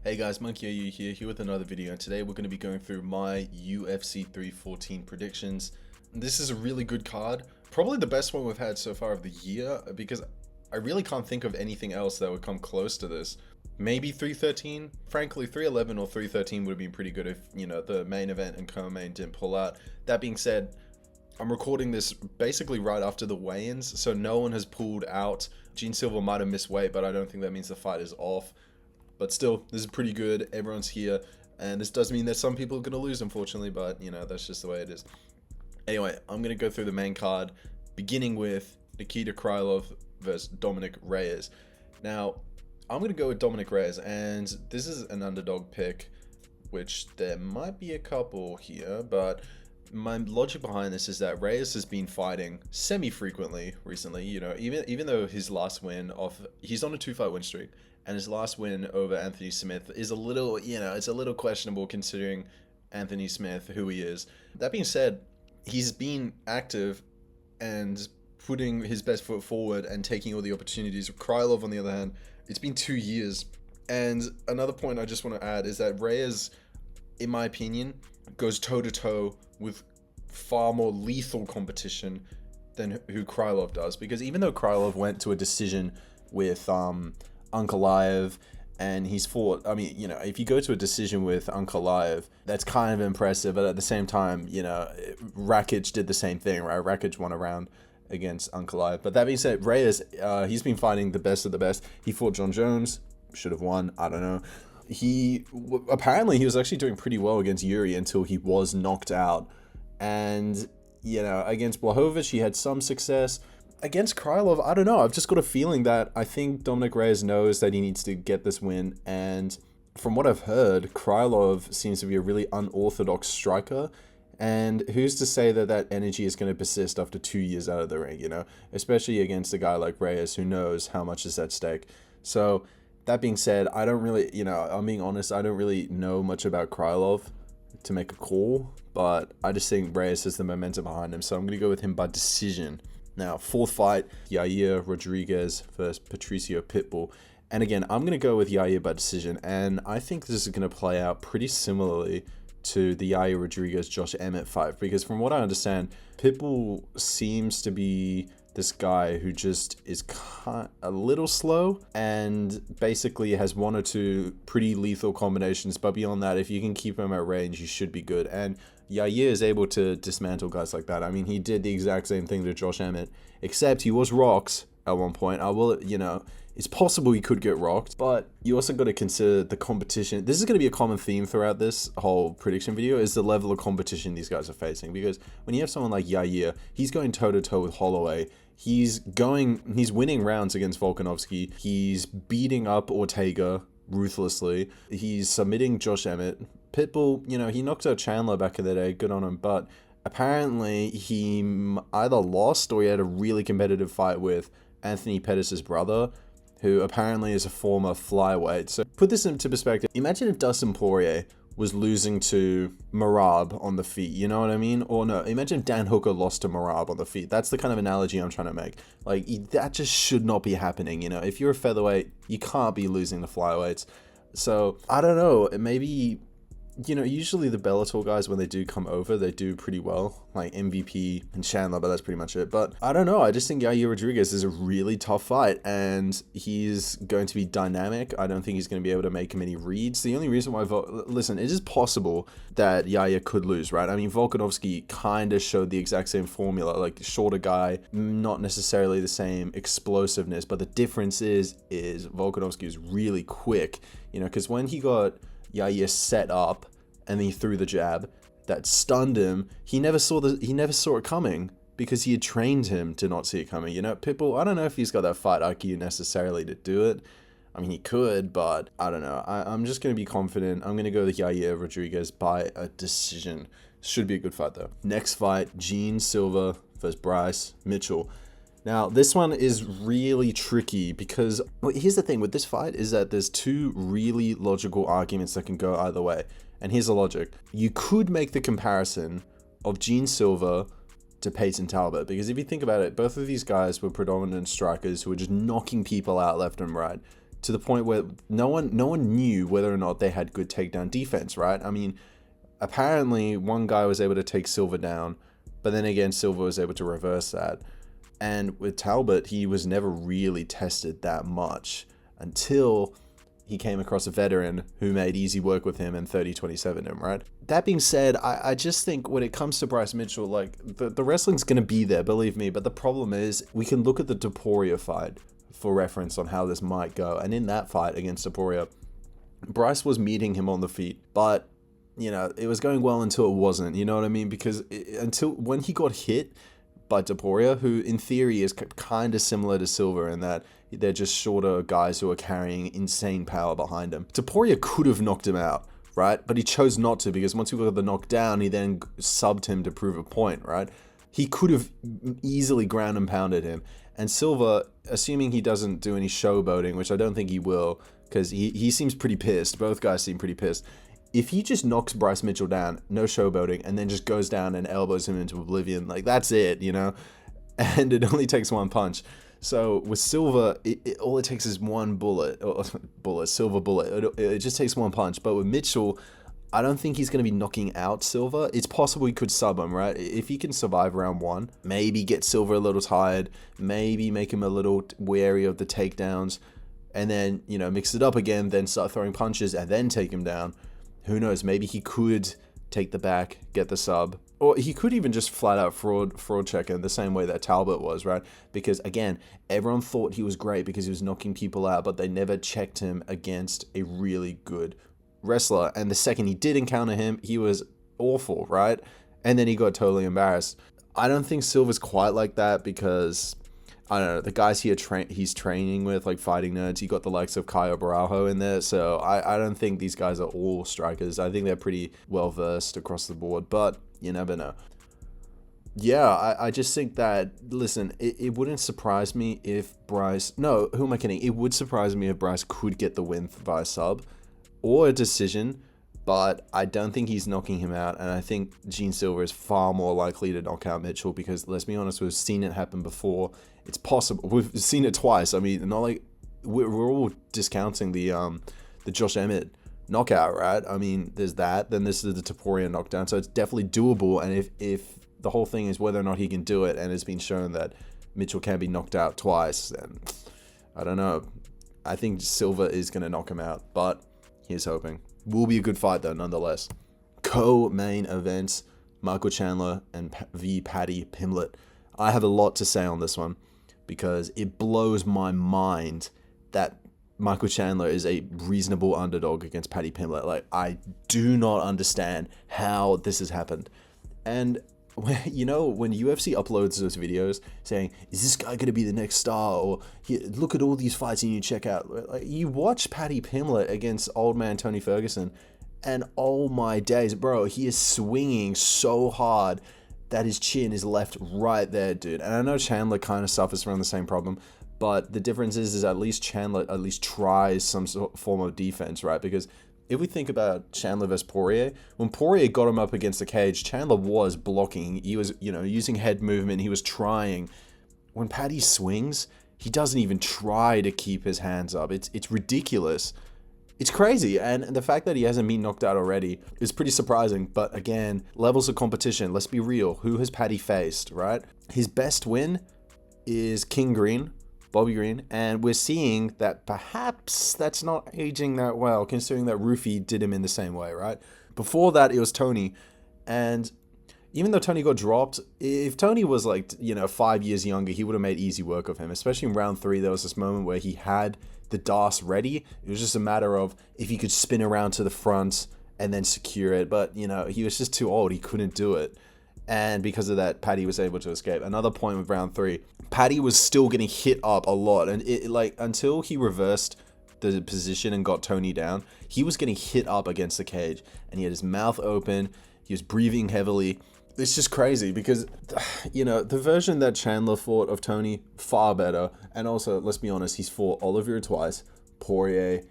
Hey guys, Monke AU here with another video, and today we're going to be going through my UFC 314 predictions. This is a really good card, probably the best one we've had so far of the year, because I really can't think of anything else that would come close to this. Maybe 313, frankly 311 or 313 would have been pretty good if, the main event and co-main didn't pull out. That being said, I'm recording this basically right after the weigh-ins, so no one has pulled out. Gene Silva might have missed weight, but I don't think that means the fight is off. But still, this is pretty good. Everyone's here. And this does mean that some people are going to lose, unfortunately. But, that's just the way it is. Anyway, I'm going to go through the main card, beginning with Nikita Krylov versus Dominic Reyes. Now, I'm going to go with Dominic Reyes. And this is an underdog pick, which there might be a couple here. But my logic behind this is that Reyes has been fighting semi-frequently recently. Even though his last win he's on a 2-fight win streak. And his last win over Anthony Smith is a little, it's a little questionable considering Anthony Smith, who he is. That being said, he's been active and putting his best foot forward and taking all the opportunities. Krylov, on the other hand, it's been 2 years. And another point I just want to add is that Reyes, in my opinion, goes toe-to-toe with far more lethal competition than who Krylov does. Because even though Krylov went to a decision with Ankalaev, and he's fought, if you go to a decision with Ankalaev, that's kind of impressive, but at the same time, Rakic did the same thing, right? Rakic won a round against Ankalaev. But that being said, Reyes, he's been fighting the best of the best. He fought John Jones, should have won, I don't know. Apparently he was actually doing pretty well against Yuri until he was knocked out. And, against Blachowicz, he had some success. Against Krylov, I don't know. I've just got a feeling that I think Dominic Reyes knows that he needs to get this win. And from what I've heard, Krylov seems to be a really unorthodox striker. And who's to say that that energy is going to persist after 2 years out of the ring, Especially against a guy like Reyes who knows how much is at stake. So that being said, I don't really, I'm being honest, I don't really know much about Krylov to make a call. But I just think Reyes has the momentum behind him. So I'm going to go with him by decision. Now, fourth fight, Yair Rodriguez versus Patricio Pitbull. And again, I'm going to go with Yair by decision. And I think this is going to play out pretty similarly to the Yair Rodriguez-Josh Emmett fight. Because from what I understand, Pitbull seems to be this guy who just is a little slow and basically has one or two pretty lethal combinations. But beyond that, if you can keep him at range, you should be good. And Yair is able to dismantle guys like that. I mean, he did the exact same thing to Josh Emmett, except he was rocked at one point. It's possible he could get rocked, but you also got to consider the competition. This is going to be a common theme throughout this whole prediction video, is the level of competition these guys are facing. Because when you have someone like Yair, he's going toe-to-toe with Holloway. He's winning rounds against Volkanovski. He's beating up Ortega ruthlessly. He's submitting Josh Emmett. Pitbull, he knocked out Chandler back in the day, good on him, but apparently he either lost or he had a really competitive fight with Anthony Pettis' brother, who apparently is a former flyweight. So put this into perspective. Imagine if Dustin Poirier was losing to Merab on the feet, you know what I mean? Or no, imagine if Dan Hooker lost to Merab on the feet. That's the kind of analogy I'm trying to make. That just should not be happening, If you're a featherweight, you can't be losing to flyweights. So, I don't know, maybe, usually the Bellator guys, when they do come over, they do pretty well, like MVP and Chandler, but that's pretty much it. But I don't know, I just think Yair Rodriguez is a really tough fight, and he's going to be dynamic. I don't think he's going to be able to make many reads. The only reason why, listen, it is possible that Yair could lose, right? I mean, Volkanovski kind of showed the exact same formula, like shorter guy, not necessarily the same explosiveness, but the difference is Volkanovski is really quick, because when he got Yair set up and then he threw the jab that stunned him, he never saw it coming because he had trained him to not see it coming. Pitbull, I don't know if he's got that fight IQ necessarily to do it. I mean, he could, but I don't know. I'm just going to be confident. I'm going to go with Yair Rodriguez by a decision. Should be a good fight, though. Next fight, Gene Silva versus Bryce Mitchell. Now, this one is really tricky because here's the thing with this fight is that there's two really logical arguments that can go either way. And here's the logic. You could make the comparison of Gene Silva to Peyton Talbot, because if you think about it, both of these guys were predominant strikers who were just knocking people out left and right. to the point where no one knew whether or not they had good takedown defense, right? I mean, apparently one guy was able to take Silva down, but then again, Silva was able to reverse that. And with Talbot, he was never really tested that much until he came across a veteran who made easy work with him and 30-27 him, right? That being said, I just think when it comes to Bryce Mitchell, like, the wrestling's going to be there, believe me. But the problem is, we can look at the Topuria fight for reference on how this might go. And in that fight against Topuria, Bryce was meeting him on the feet, but, you know, it was going well until it wasn't, you know what I mean? Because until when he got hit by Topuria, who in theory is kind of similar to Silva in that they're just shorter guys who are carrying insane power behind him. Topuria could have knocked him out, right? But he chose not to, because once he got the knockdown, he then subbed him to prove a point, right? He could have easily ground and pounded him. And Silva, assuming he doesn't do any showboating, which I don't think he will, because he seems pretty pissed. Both guys seem pretty pissed. If he just knocks Bryce Mitchell down, no showboating, and then just goes down and elbows him into oblivion, like, that's it, you know? And it only takes one punch. So with Silva, all it takes is one silver bullet. It just takes one punch. But with Mitchell, I don't think he's going to be knocking out Silva. It's possible he could sub him, right? If he can survive round one, maybe get Silva a little tired, maybe make him a little wary of the takedowns, and then, you know, mix it up again, then start throwing punches and then take him down. Who knows? Maybe he could take the back, get the sub. Or he could even just flat out fraud check him the same way that Talbot was, right? Because again, everyone thought he was great because he was knocking people out, but they never checked him against a really good wrestler. And the second he did encounter him, he was awful, right? And then he got totally embarrassed. I don't think Silva's quite like that because, I don't know, the guys he's training with, like Fighting Nerds, he got the likes of Caio Baralho in there. So I don't think these guys are all strikers. I think they're pretty well versed across the board, but you never know. Yeah, I just think that, listen, it wouldn't surprise me if Bryce... No, who am I kidding? It would surprise me if Bryce could get the win via sub or a decision, but I don't think he's knocking him out, and I think Gene Silva is far more likely to knock out Mitchell because, let's be honest, we've seen it happen before. It's possible. We've seen it twice. I mean, not like... We're all discounting the Josh Emmett knockout, right? I mean, there's that. Then this is the Topuria knockdown, so it's definitely doable. And if the whole thing is whether or not he can do it, and it's been shown that Mitchell can be knocked out twice, then I don't know. I think Silva is going to knock him out, but here's hoping. Will be a good fight though, nonetheless. Co-main events: Michael Chandler and v Paddy Pimblett. I have a lot to say on this one because it blows my mind that Michael Chandler is a reasonable underdog against Paddy Pimblett. Like, I do not understand how this has happened. And, you know, when UFC uploads those videos saying, is this guy going to be the next star? Or, look at all these fights you need to check out. Like, you watch Paddy Pimblett against old man Tony Ferguson, and oh my days, bro, he is swinging so hard that his chin is left right there, dude. And I know Chandler kind of suffers from the same problem, but the difference is at least Chandler at least tries some form of defense, right? Because if we think about Chandler versus Poirier, when Poirier got him up against the cage, Chandler was blocking. He was, you know, using head movement. He was trying. When Paddy swings, he doesn't even try to keep his hands up. It's ridiculous. It's crazy. And the fact that he hasn't been knocked out already is pretty surprising. But again, levels of competition. Let's be real. Who has Paddy faced, right? His best win is King Green, Bobby Green, and we're seeing that perhaps that's not aging that well, considering that Rufy did him in the same way, right? Before that, it was Tony, and even though Tony got dropped, if Tony was like, you know, 5 years younger, he would have made easy work of him, especially in round 3. There was this moment where he had the DAS ready. It was just a matter of if he could spin around to the front and then secure it, but, you know, he was just too old. He couldn't do it. And because of that, Paddy was able to escape. Another point with round 3, Paddy was still getting hit up a lot. And it, like, until he reversed the position and got Tony down, he was getting hit up against the cage. And he had his mouth open. He was breathing heavily. It's just crazy because, you know, the version that Chandler fought of Tony, far better. And also, let's be honest, he's fought Oliveira twice, Poirier,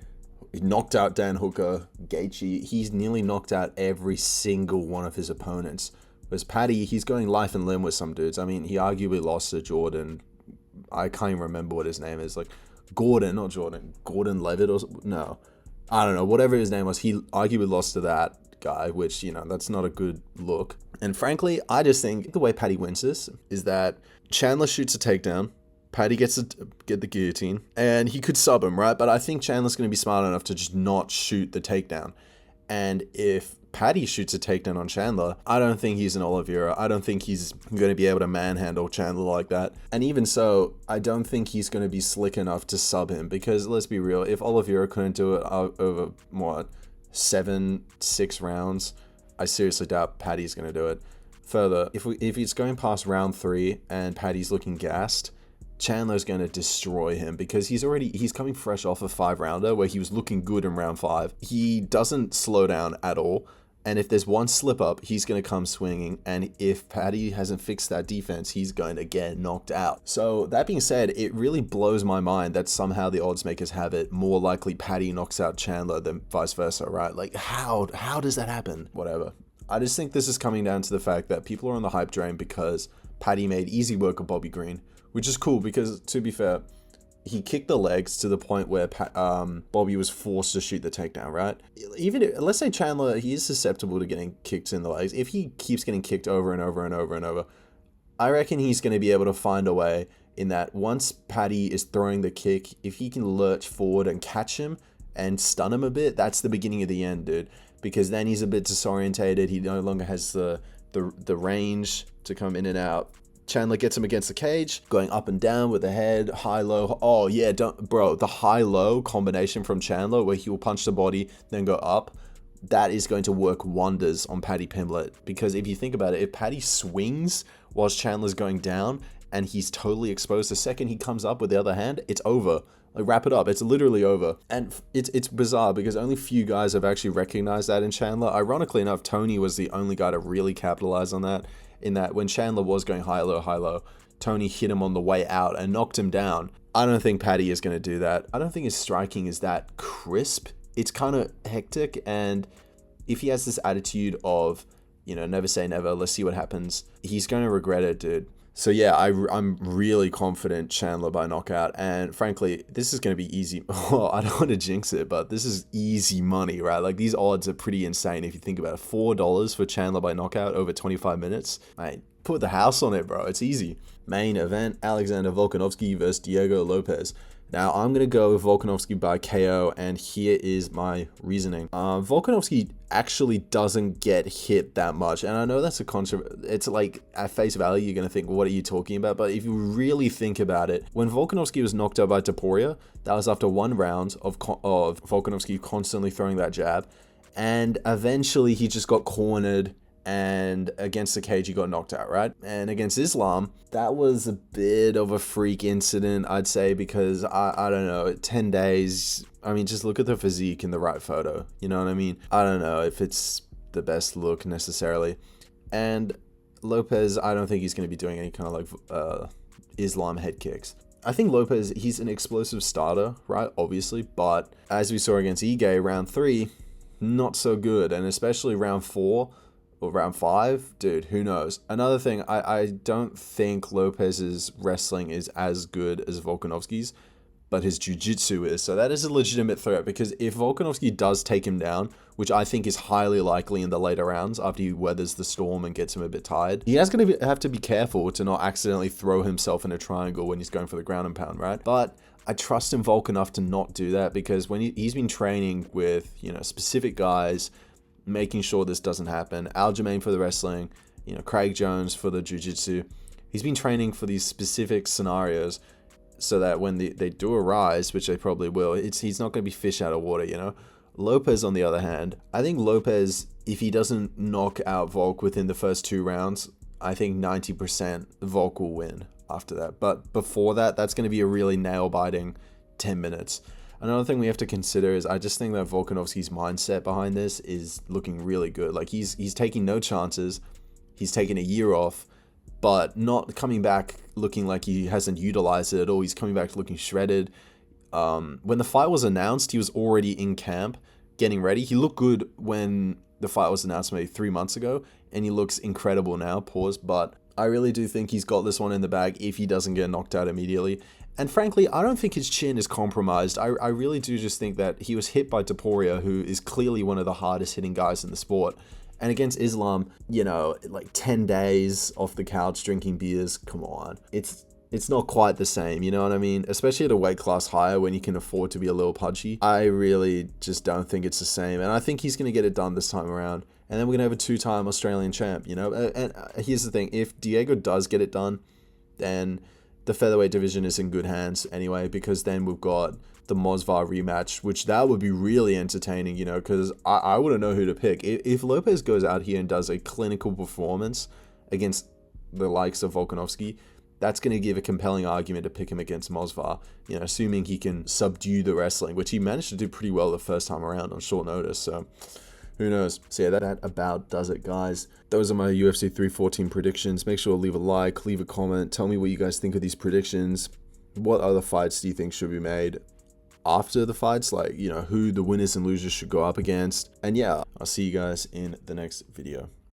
he knocked out Dan Hooker, Gaethje. He's nearly knocked out every single one of his opponents. Whereas Paddy, he's going life and limb with some dudes. I mean, he arguably lost to Jordan. I can't even remember what his name is. Like, Gordon, not Jordan, Gordon Levitt or no, I don't know, whatever his name was, he arguably lost to that guy, which, you know, that's not a good look. And frankly, I just think the way Paddy wins this is that Chandler shoots a takedown, Paddy gets to get the guillotine, and he could sub him, right? But I think Chandler's going to be smart enough to just not shoot the takedown. And if Paddy shoots a takedown on Chandler, I don't think he's an Oliveira. I don't think he's going to be able to manhandle Chandler like that. And even so, I don't think he's going to be slick enough to sub him, because let's be real, if Oliveira couldn't do it over, what, 6 rounds, I seriously doubt Paddy's going to do it. Further, if it's going past round 3 and Paddy's looking gassed, Chandler's going to destroy him, because he's coming fresh off a 5-rounder where he was looking good in round 5. He doesn't slow down at all. And if there's one slip up, he's going to come swinging. And if Paddy hasn't fixed that defense, he's going to get knocked out. So that being said, it really blows my mind that somehow the odds makers have it more likely Paddy knocks out Chandler than vice versa, right? Like, how does that happen? Whatever. I just think this is coming down to the fact that people are on the hype train because Paddy made easy work of Bobby Green, which is cool because, to be fair, he kicked the legs to the point where Bobby was forced to shoot the takedown, right? Let's say Chandler, he is susceptible to getting kicked in the legs. If he keeps getting kicked over and over and over and over, I reckon he's going to be able to find a way in that once Paddy is throwing the kick, if he can lurch forward and catch him and stun him a bit, that's the beginning of the end, dude. Because then he's a bit disorientated. He no longer has the range to come in and out. Chandler gets him against the cage, going up and down with the head, high-low. Oh, yeah, the high-low combination from Chandler where he will punch the body, then go up, that is going to work wonders on Paddy Pimblett. Because if you think about it, if Paddy swings whilst Chandler's going down and he's totally exposed, the second he comes up with the other hand, it's over. Like, wrap it up. It's literally over. And it's bizarre because only few guys have actually recognized that in Chandler. Ironically enough, Tony was the only guy to really capitalize on that. In that when Chandler was going high-low, Tony hit him on the way out and knocked him down. I don't think Paddy is going to do that. I don't think his striking is that crisp. It's kind of hectic, and if he has this attitude of, you know, never say never, let's see what happens, he's going to regret it, dude. So yeah, I'm really confident Chandler by knockout, and frankly, this is going to be easy. Well, I don't want to jinx it, but this is easy money, right? Like, these odds are pretty insane if you think about it. $4 for Chandler by knockout over 25 minutes. Mate, put the house on it, bro. It's easy. Main event, Alexander Volkanovski versus Diego Lopez. Now, I'm going to go with Volkanovski by KO, and here is my reasoning. Volkanovski actually doesn't get hit that much, and I know that's a it's like, at face value, you're going to think, what are you talking about? But if you really think about it, when Volkanovski was knocked out by Topuria, that was after 1 round of Volkanovski constantly throwing that jab, and eventually he just got cornered, and against the cage he got knocked out, right? And against Islam, that was a bit of a freak incident, I'd say, because I don't know, 10 days, I mean, just look at the physique in the right photo, you know what I mean? I don't know if it's the best look necessarily. And Lopez, I don't think he's going to be doing any kind of like Islam head kicks. I think Lopez, he's an explosive starter, right? Obviously, but as we saw against Ige, round 3, not so good, and especially round 4, or round 5, dude, who knows? Another thing, I don't think Lopez's wrestling is as good as Volkanovski's, but his jiu-jitsu is. So that is a legitimate threat, because if Volkanovski does take him down, which I think is highly likely in the later rounds after he weathers the storm and gets him a bit tired, he is going to have to be careful to not accidentally throw himself in a triangle when he's going for the ground and pound, right? But I trust him Volk enough to not do that, because when he's been training with, you know, specific guys, making sure this doesn't happen. Aljamain for the wrestling, you know, Craig Jones for the jiu-jitsu. He's been training for these specific scenarios so that when they do arise, which they probably will, he's not going to be fish out of water, you know. Lopez, on the other hand, I think Lopez, if he doesn't knock out Volk within the first 2 rounds, I think 90% Volk will win after that. But before that, that's going to be a really nail-biting 10 minutes. Another thing we have to consider is I just think that Volkanovski's mindset behind this is looking really good. Like, he's taking no chances. He's taking a year off, but not coming back looking like he hasn't utilized it at all. He's coming back looking shredded. When the fight was announced, he was already in camp getting ready. He looked good when the fight was announced maybe 3 months ago, and he looks incredible now, but I really do think he's got this one in the bag if he doesn't get knocked out immediately. And frankly, I don't think his chin is compromised. I really do just think that he was hit by Topuria, who is clearly one of the hardest hitting guys in the sport. And against Islam, you know, like 10 days off the couch drinking beers, come on. It's not quite the same, you know what I mean? Especially at a weight class higher when you can afford to be a little pudgy. I really just don't think it's the same. And I think he's going to get it done this time around. And then we're going to have a 2-time Australian champ, you know? And here's the thing. If Diego does get it done, then the featherweight division is in good hands anyway, because then we've got the Mosvar rematch, which that would be really entertaining, you know, because I wouldn't know who to pick. If Lopez goes out here and does a clinical performance against the likes of Volkanovski, that's going to give a compelling argument to pick him against Mosvar, you know, assuming he can subdue the wrestling, which he managed to do pretty well the first time around on short notice. So who knows? So yeah, that about does it, guys. Those are my UFC 314 predictions. Make sure to leave a like, leave a comment. Tell me what you guys think of these predictions. What other fights do you think should be made after the fights? Like, you know, who the winners and losers should go up against. And yeah, I'll see you guys in the next video.